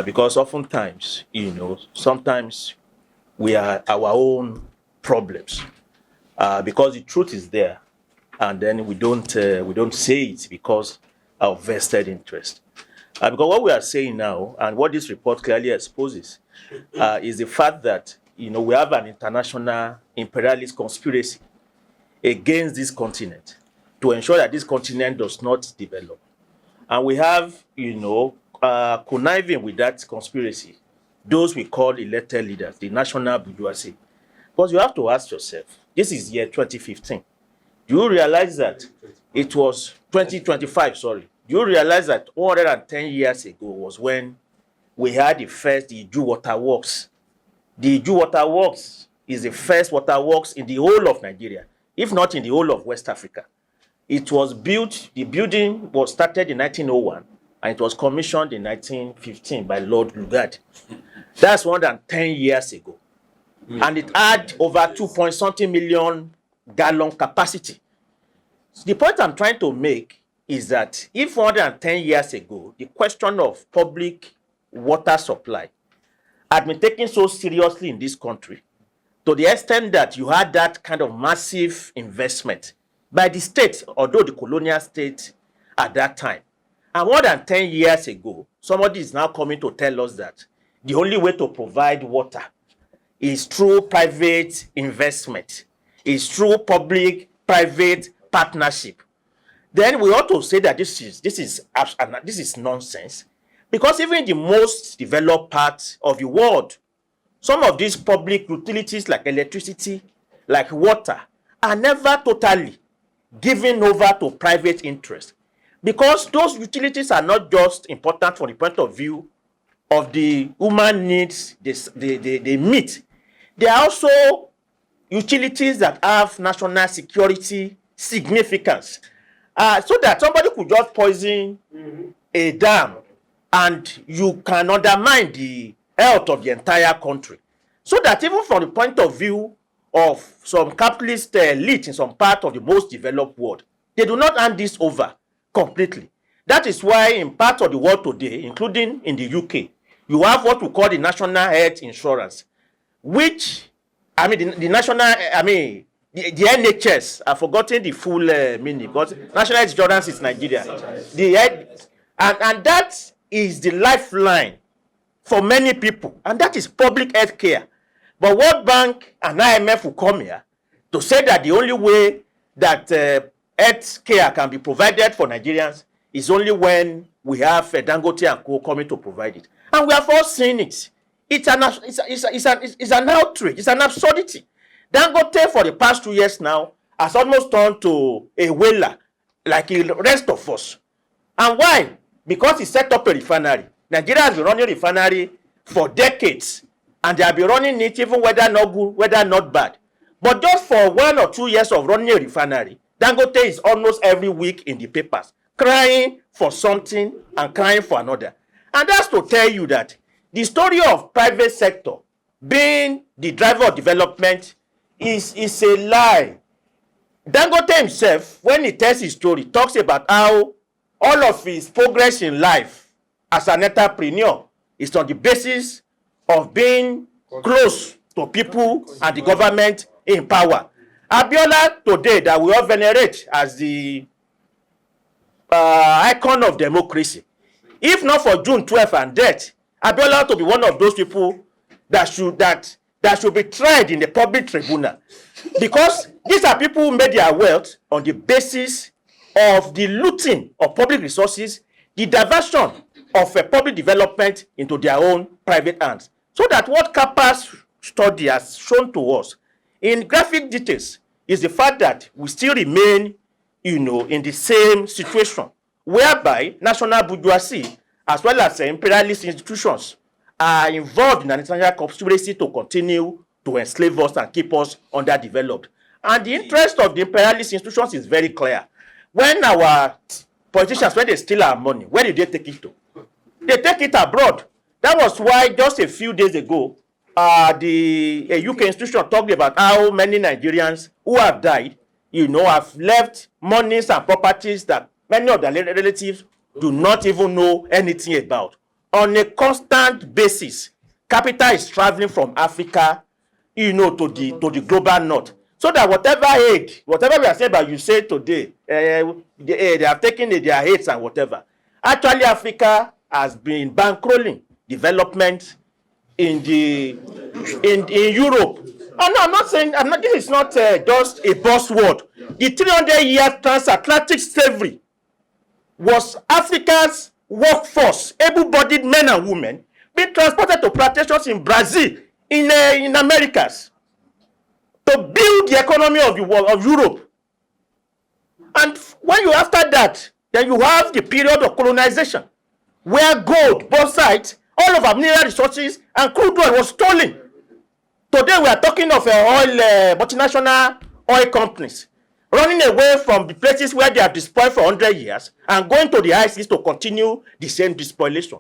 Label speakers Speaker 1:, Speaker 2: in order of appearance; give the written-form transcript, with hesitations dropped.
Speaker 1: because oftentimes, sometimes we are our own problems. Because the truth is there, and then we don't say it because of vested interest. Because what we are saying now, and what this report clearly exposes, is the fact that we have an international imperialist conspiracy against this continent to ensure that this continent does not develop. And we have, conniving with that conspiracy, those we call elected leaders, the national bourgeoisie. Because you have to ask yourself, this is year 2015. Do you realize that it was 2025, sorry. Do you realize that 110 years ago was when we had the Iju Water Works? The Iju Water Works is the first water works in the whole of Nigeria, if not in the whole of West Africa. It was built, the building was started in 1901, and it was commissioned in 1915 by Lord Lugard. That's 110 years ago. And it had over 2 million gallon capacity. The point I'm trying to make is that if 110 years ago, the question of public water supply had been taken so seriously in this country, to the extent that you had that kind of massive investment by the state, although the colonial state at that time, and more than 10 years ago, somebody is now coming to tell us that the only way to provide water is through private investment, is through public-private partnership. Then we ought to say that this is nonsense, because even in the most developed part of the world, some of these public utilities like electricity, like water, are never totally given over to private interest, because those utilities are not just important from the point of view of the human needs they meet. They are also utilities that have national security significance. So that somebody could just poison a dam and you can undermine the health of the entire country. So that even from the point of view of some capitalist elite in some part of the most developed world, they do not hand this over completely. That is why in part of the world today, including in the UK, you have what we call the National Health Insurance, which, the national, the NHS, I've forgotten the full meaning, because National Health Insurance is Nigeria. And that is the lifeline for many people, and that is public health care. But World Bank and IMF will come here to say that the only way that health care can be provided for Nigerians is only when we have Dangote and Co coming to provide it. And we have all seen it. It's an outrage. It's an absurdity. Dangote for the past 2 years now has almost turned to a whaler like the rest of us. And why? Because he set up a refinery. Nigeria has been running a refinery for decades, and they have been running it even whether not good, whether not bad. But just for 1 or 2 years of running a refinery, Dangote is almost every week in the papers, crying for something and crying for another. And that's to tell you that the story of private sector being the driver of development is a lie. Dangote himself, when he tells his story, talks about how all of his progress in life as an entrepreneur is on the basis of being close to people and the government in power. Abiola today, that we all venerate as the icon of democracy, if not for June 12th and death, Abiola ought to be one of those people that should be tried in the public tribunal, because these are people who made their wealth on the basis of the looting of public resources, the diversion of public development into their own private hands. So that what Kappa's study has shown to us in graphic details is the fact that we still remain, in the same situation, whereby national bourgeoisie as well as imperialist institutions are involved in an international conspiracy to continue to enslave us and keep us underdeveloped. And the interest of the imperialist institutions is very clear. When our politicians, when they steal our money, where did they take it to? They take it abroad. That was why just a few days ago, the UK institution talked about how many Nigerians who have died, have left monies and properties that many of their relatives do not even know anything about on a constant basis, capital is traveling from Africa, to the global north. So that whatever aid, whatever we are saying about you say today, they have taken their aids and whatever. Actually, Africa has been bankrolling development in Europe. Oh, no, I'm not saying, this is not just a buzzword. The 300-year transatlantic slavery was Africa's workforce, able-bodied men and women, being transported to plantations in Brazil, in Americas, to build the economy of the world, of Europe. And when you, after that, then you have the period of colonization, where gold, bauxite, all of our mineral resources and crude oil was stolen. Today we are talking of multinational oil companies running away from the places where they have despoiled for 100 years and going to the high seas to continue the same despoliation.